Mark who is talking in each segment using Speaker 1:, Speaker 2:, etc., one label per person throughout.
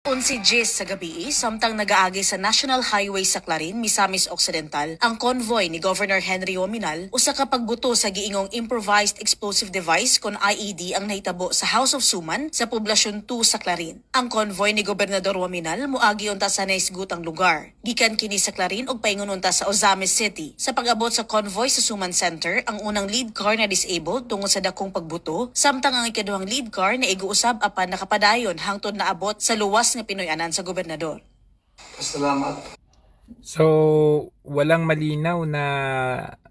Speaker 1: 11:10 sa gabi, samtang nagaagi sa National Highway sa Clarin, Misamis Occidental, ang convoy ni Governor Henry Ominal usa ka pagbuto sa giingong improvised explosive device kon IED ang nahitabo sa House of Suman sa Poblasyon 2 sa Clarin. Ang convoy ni Gobernador Ominal moagi unta sa naisgutang lugar. Gikan kini sa Clarin ug paingon unta sa Ozamis City. Sa pag-abot sa convoy sa Suman Center, ang unang lead car na disabled tungod sa dakong pagbuto, samtang ang ikaduhang lead car na iguusab apan nakapadayon hangtod naabot sa luwas nga Pinoy-anan sa gobernador.
Speaker 2: Salamat.
Speaker 3: So, walang malinaw na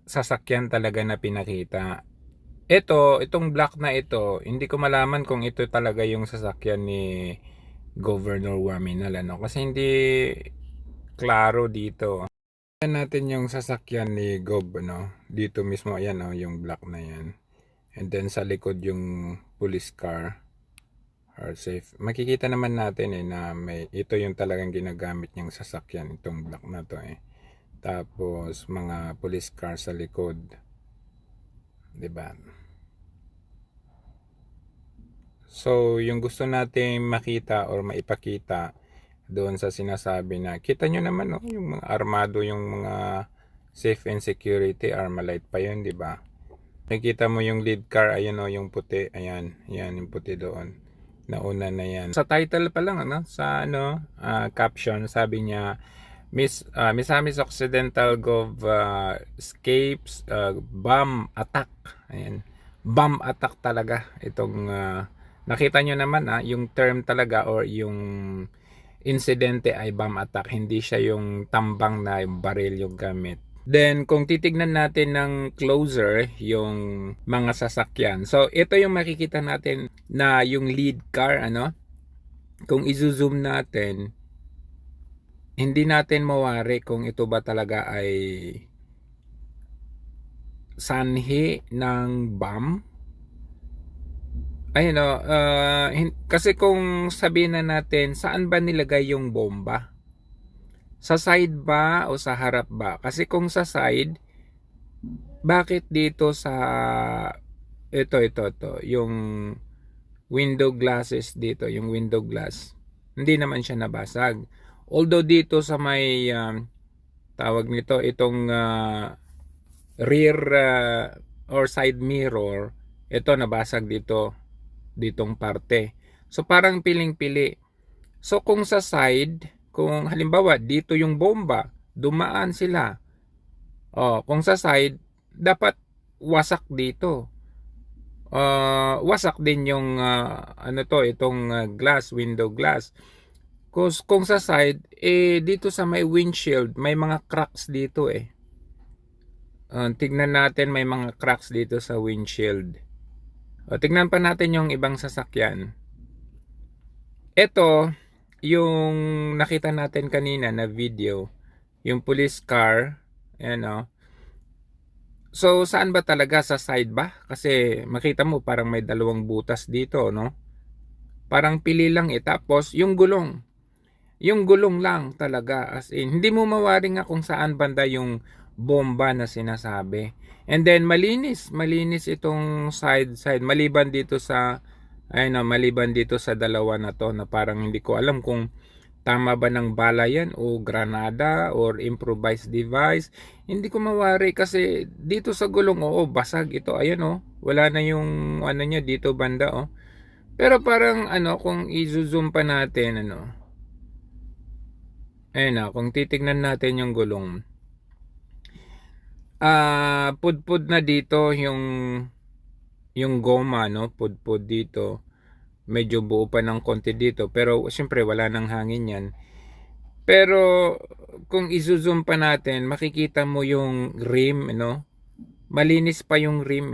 Speaker 3: sasakyan talaga na pinakita. Itong black na ito, hindi ko malaman kung ito talaga yung sasakyan ni Governor Waminal, ano? Kasi hindi klaro dito. Tignan natin yung sasakyan ni Gob, ano? Dito mismo, ayan, oh, yung black na yan. And then sa likod yung police car. Or safe. Makikita naman natin na ito yung talagang ginagamit niyang sasakyan, itong black na to Tapos mga police car sa likod. 'Di ba? So, yung gusto nating makita or maipakita doon sa sinasabi na kita nyo naman yung mga armado, yung mga safe and security, Armalite pa yun, 'di ba? Nakita mo yung lead car, ayun yung puti, ayan yung puti doon. Nauna na yan. Sa title pa lang, sa caption, sabi niya, Misamis Occidental Gov escapes bomb attack. Ayan. Bomb attack talaga. Itong, nakita nyo naman, yung term talaga or yung insidente ay bomb attack. Hindi siya yung tambang na yung baril yung gamit. Then, kung titignan natin ng closer yung mga sasakyan. So, ito yung makikita natin na yung lead car, Kung i-zoom natin, hindi natin mawari kung ito ba talaga ay sanhi ng bomb. Kasi kung sabihin na natin, saan ba nilagay yung bomba? Sa side ba o sa harap ba? Kasi kung sa side, bakit dito sa ito, yung window glasses dito, yung window glass, hindi naman siya nabasag. Although dito sa may tawag nito, itong rear or side mirror, ito nabasag ditong parte. So parang piling-pili. So kung sa side, kung halimbawa dito yung bomba, dumaan sila. Kung sa side, dapat wasak dito. Wasak din yung itong glass, window glass. Kung sa side, dito sa may windshield, may mga cracks dito tignan natin, may mga cracks dito sa windshield. Tignan pa natin yung ibang sasakyan. Ito, yung nakita natin kanina na video, yung police car, So, saan ba talaga? Sa side ba? Kasi makita mo parang may dalawang butas dito, no? Parang pili lang Tapos, yung gulong. Yung gulong lang talaga. As in, hindi mo mawari nga kung saan banda yung bomba na sinasabi. And then, malinis. Malinis itong side. Maliban dito sa dalawa na to na parang hindi ko alam kung tama ba ng bala yan o granada or improvised device. Hindi ko mawari kasi dito sa gulong, basag ito. Ayan wala na yung niya dito banda Pero parang kung i-zoom pa natin Ayan kung titignan natin yung gulong. Pudpud na dito yung goma, pudpud dito. Medyo buo pa ng konti dito, pero siyempre wala nang hangin yan. Pero kung i-zoom pa natin, makikita mo yung rim, malinis pa yung rim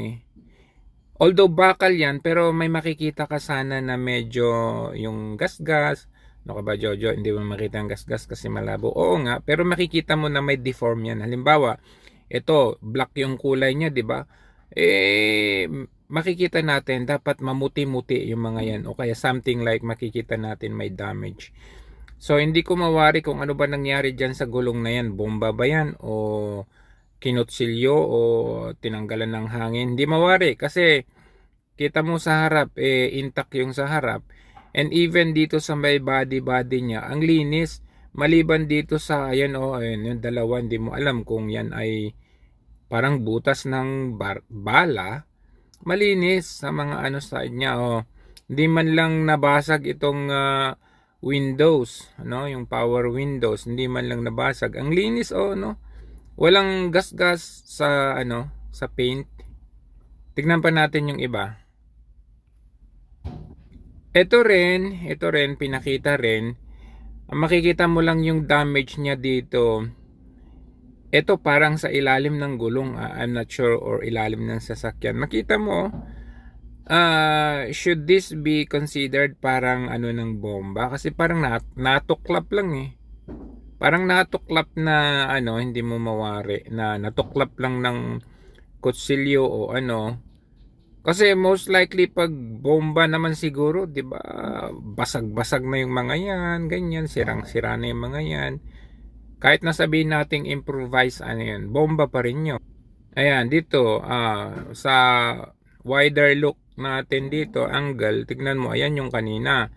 Speaker 3: Although bakal yan, pero may makikita ka sana na medyo yung gas-gas. Ano ka ba, Jojo? Hindi mo makita ang gas-gas kasi malabo. Oo nga, pero makikita mo na may deform yan. Halimbawa, ito, black yung kulay niya, di ba? Makikita natin dapat mamuti-muti yung mga yan o kaya something like makikita natin may damage. So hindi ko mawari kung ano ba nangyari dyan sa gulong na yan. Bomba ba yan o kinutsilyo o tinanggalan ng hangin? Hindi mawari kasi kita mo sa harap intact yung sa harap. And even dito sa may body niya, ang linis. Maliban dito sa, ayan ayan, yung dalawa, hindi mo alam kung yan ay parang butas ng bala. Malinis sa mga side niya, Hindi man lang nabasag itong windows, yung power windows, hindi man lang nabasag. Ang linis, no? Walang gas-gas sa, sa paint. Tignan pa natin yung iba. Ito rin, pinakita rin. Makikita mo lang yung damage niya dito. Ito parang sa ilalim ng gulong. I'm not sure, or ilalim ng sasakyan. Makita mo, should this be considered parang ng bomba? Kasi parang natuklap lang eh. Parang natuklap na hindi mo mawari. Na natuklap lang ng kutsilyo o Kasi most likely pag bomba naman siguro, 'di ba? Basag-basag na yung mga 'yan, ganyan, sirang-sira na yung mga 'yan. Kahit na sabihin nating improvise yan, bomba pa rin 'yon. Ayan, dito sa wider look natin dito, angle, tignan mo, ayan yung kanina.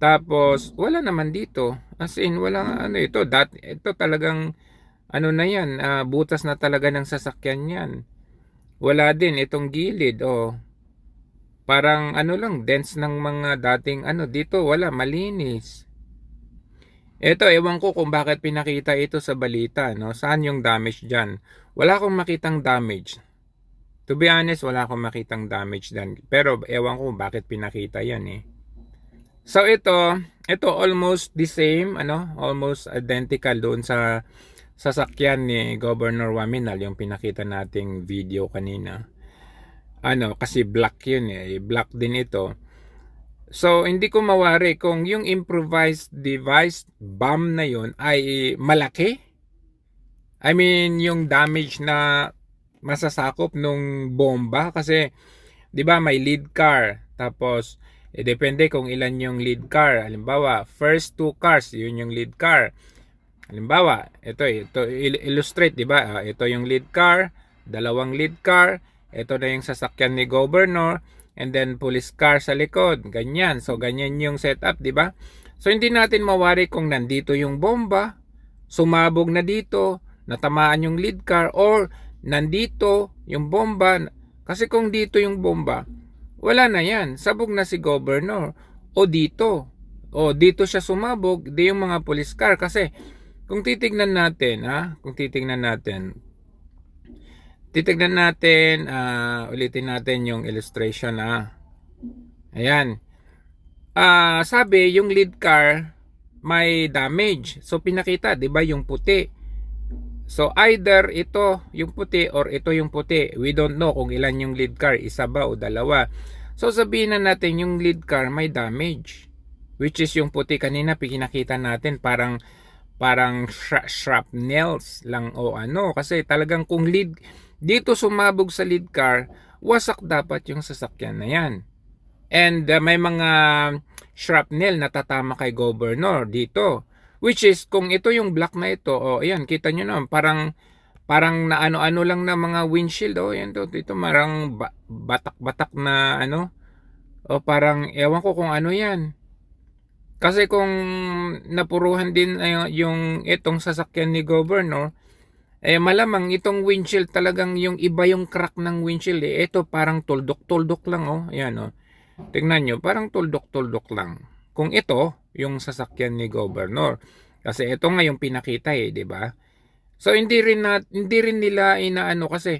Speaker 3: Tapos wala naman dito. As in wala ito, ito talagang na 'yan, butas na talaga ng sasakyan 'yan. Wala din itong gilid, parang lang, dents ng mga dating dito wala, malinis. Ito, ewan ko kung bakit pinakita ito sa balita, no? Saan yung damage dyan? Wala akong makitang damage. To be honest, wala akong makitang damage dyan. Pero ewan ko bakit pinakita yan eh. So ito almost the same, almost identical doon sa sasakyan ni Governor Waminal, yung pinakita nating video kanina. Kasi black yun eh, black din ito. So hindi ko mawari kung yung improvised device bomb na yun ay malaki. I mean, yung damage na masasakop nung bomba, kasi 'di ba may lead car, tapos depende kung ilan yung lead car. Halimbawa, first 2 cars, yun yung lead car. Halimbawa, ito illustrate, 'di ba? Ito yung lead car, dalawang lead car, ito na yung sasakyan ni Governor, and then police car sa likod. Ganyan. So ganyan yung setup, 'di ba? So hindi natin mawari kung nandito yung bomba, sumabog na dito, natamaan yung lead car, or nandito yung bomba. Kasi kung dito yung bomba, wala na yan. Sabog na si Governor. O dito siya sumabog, di yung mga police car. Kasi kung titignan natin, ulitin natin yung illustration, Ayan. Sabi, yung lead car may damage. So pinakita, 'di ba, yung puti. So either ito yung puti or ito yung puti. We don't know kung ilan yung lead car, isa ba o dalawa. So sabihin na natin yung lead car may damage, which is yung puti kanina pinakita natin parang shrapnels lang o kasi talagang kung lead dito sumabog sa lead car, wasak dapat yung sasakyan na yan. And may mga shrapnel na tatama kay Governor dito, which is kung ito yung black na ito, ayan, kita nyo naman, parang na ano lang na mga windshield, ayan to, ito marang batak-batak na parang ewan ko kung ano yan. Kasi kung napuruhan din yung itong sasakyan ni Governor, malamang itong windshield talagang yung iba yung crack ng windshield eh. Ito parang tuldok-tuldok lang Ayan Tingnan nyo, parang tuldok-tuldok lang. Kung ito yung sasakyan ni Governor. Kasi ito nga yung pinakita 'di ba? So hindi rin nila inaano kasi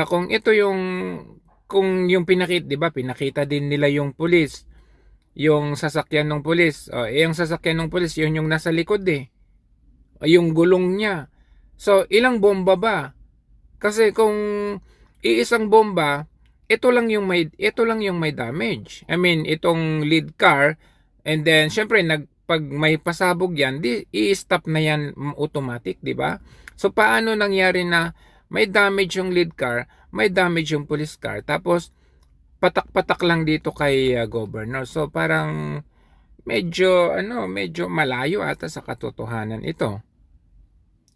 Speaker 3: kung ito kung yung pinakita, 'di ba? Pinakita din nila yung pulis. Yung sasakyan ng pulis, yung sasakyan ng pulis, yun yung nasa likod yung gulong niya. So ilang bomba ba? Kasi kung iisang bomba, ito lang yung may damage. I mean, itong lead car, and then syempre pag may pasabog yan, i-stop na yan automatic, 'di ba? So paano nangyari na may damage yung lead car, may damage yung police car, tapos patak-patak lang dito kay Governor. So parang medyo malayo ata sa katotohanan ito.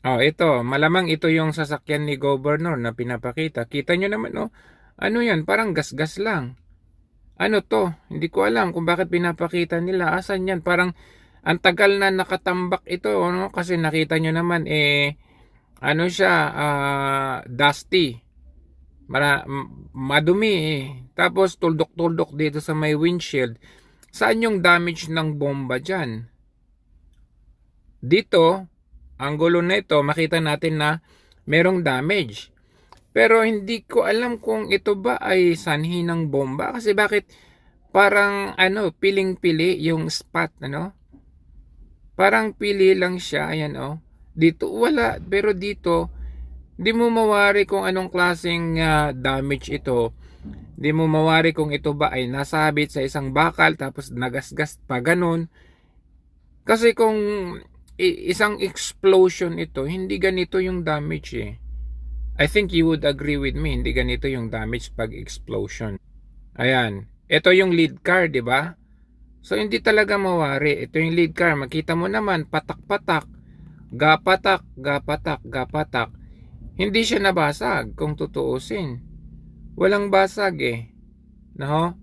Speaker 3: Ito, malamang ito yung sasakyan ni Governor na pinapakita. Kita nyo naman, ano yan, parang gas-gas lang. ano to? Hindi ko alam kung bakit pinapakita nila. Asan yan? Parang ang tagal na nakatambak ito, no? Kasi nakita nyo naman, ano siya, dusty. Madumi eh. Tapos tuldok-tuldok dito sa may windshield. Saan yung damage ng bomba dyan? Dito, ang gulo na ito, makita natin na merong damage. Pero hindi ko alam kung ito ba ay sanhi ng bomba. Kasi bakit parang piling-pili yung spot, ano? Parang pili lang siya, ayan oh. Dito wala, pero dito di mo mawari kung anong klaseng damage ito. Di mo mawari kung ito ba ay nasabit sa isang bakal tapos nagasgas pa ganun. Kasi kung isang explosion ito, hindi ganito yung damage eh. I think you would agree with me, hindi ganito yung damage pag explosion. Ayan, ito yung lead car, di ba? So hindi talaga mawari. Ito yung lead car, makita mo naman patak-patak, gapatak, gapatak, gapatak. Hindi siya nabasag kung tutuusin. Walang basag eh. No?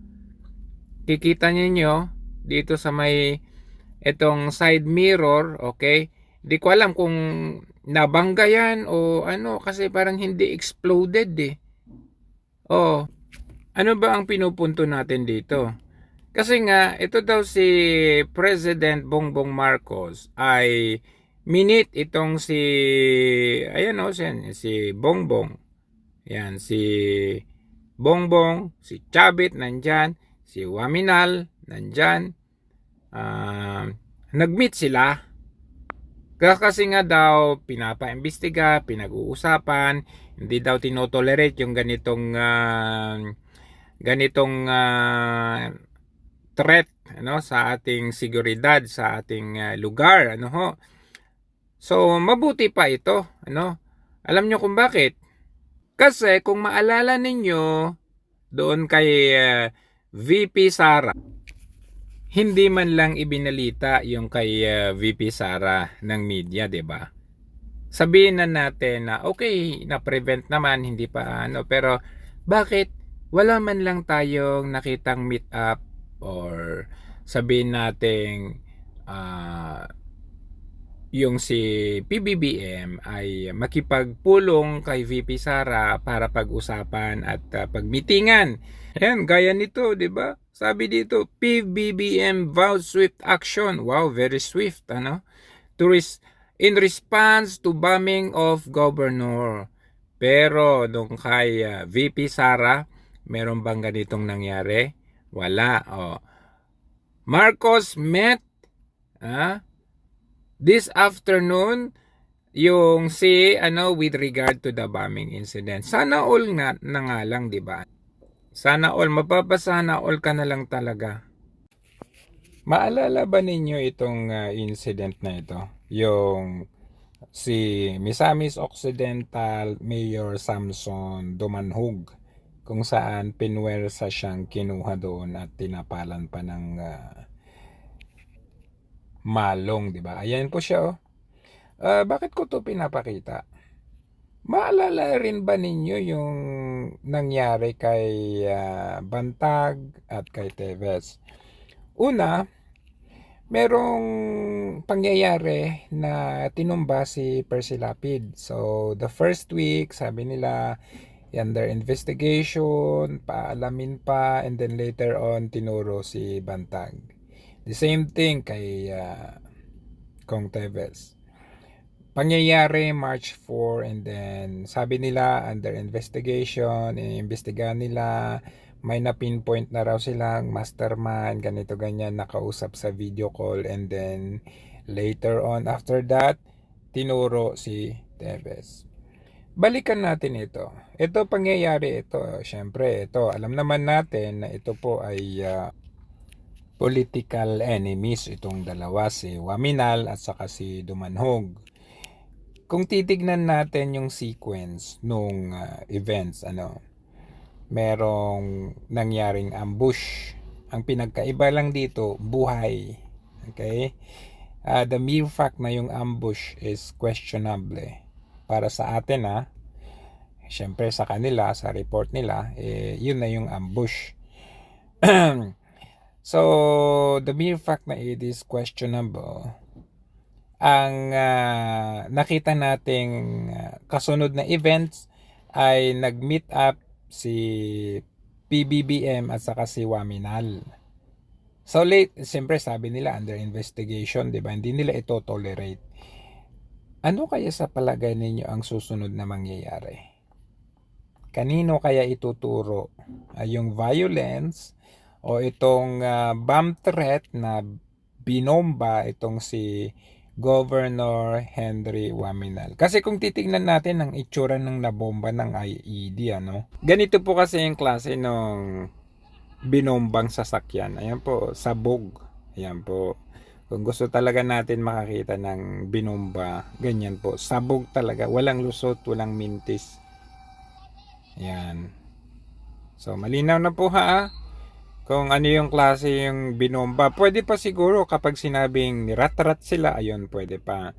Speaker 3: Kikita niyo dito sa may itong side mirror, okay? Di ko alam kung nabangga yan o ano kasi parang hindi exploded eh. Oh, ano ba ang pinupunto natin dito? Kasi nga, ito daw si President Bongbong Marcos ay minute itong ayan o, si Bongbong. Yan, si Bongbong, si Chavit nandyan, si Waminal nandyan. Nag-meet sila. Kasi nga daw, pinapaimbestiga, pinag-uusapan, hindi daw tinotolerate yung ganitong threat sa ating seguridad, sa ating lugar, ho. So mabuti pa ito, Alam nyo kung bakit? Kasi kung maalala ninyo doon kay VP Sara, hindi man lang ibinalita yung kay VP Sara ng media, 'di ba? Sabihin na natin na okay, na-prevent naman, hindi pa pero bakit wala man lang tayong nakitang meet up or sabihin nating yung si PBBM ay makipagpulong kay VP Sara para pag-usapan at pagmitingan. Ayan, gaya nito, 'di ba? Sabi dito, PBBM vows swift action. Wow, very swift, in response to bombing of governor. Pero nung kay VP Sara, meron bang ganitong nangyari? Wala. Marcos met this afternoon yung with regard to the bombing incident. Sana all na nga lang, 'di ba? Sana all, mapapasana all ka na lang talaga. Maalala ba ninyo itong incident na ito? Yung si Misamis Occidental Mayor Samson Dumanhog, kung saan pinwersa siyang kinuha doon at tinapalan pa ng malong, 'di ba? Ayan po siya. Bakit ko 'to pinapakita? Maalala rin ba ninyo yung nangyari kay Bantag at kay Teves? Una, merong pangyayari na tinumba si Percy Lapid. So, the first week, sabi nila, under investigation, paalamin pa, and then later on, tinuro si Bantag. The same thing kay Kong Teves. Pangyayari March 4 and then sabi nila under investigation, iniimbestigahan nila, may na-pinpoint na raw silang mastermind, ganito ganyan, nakausap sa video call, and then later on after that, tinuro si Teves. Balikan natin ito. Ito pangyayari ito, syempre ito, alam naman natin na ito po ay political enemies itong dalawa, si Waminal at saka si Dumanhog. Kung titignan natin yung sequence nung events, merong nangyaring ambush. Ang pinagkaiba lang dito, buhay. Okay? The mere fact na yung ambush is questionable. Para sa atin, syempre sa kanila, sa report nila, yun na yung ambush. So, the mere fact na it is questionable, ang nakita nating kasunod na events ay nag-meet up si PBBM at saka si Waminal. So late, siyempre sabi nila under investigation, 'di ba? Hindi nila ito tolerate. Ano kaya sa palagay ninyo ang susunod na mangyayari? Kanino kaya ituturo yung violence o itong bomb threat na binomba itong si Governor Henry Waminal? Kasi kung titignan natin ang itsura ng nabomba ng IED, ano? Ganito po kasi yung klase ng binombang sasakyan. Ayan po, sabog. Ayan po. Kung gusto talaga natin makakita ng binomba, ganyan po. Sabog talaga. Walang lusot, walang mintis. Ayan. So, malinaw na po ha. Kung ano yung klase yung binomba. Pwede pa siguro kapag sinabing nirat-rat sila, ayun, pwede pa.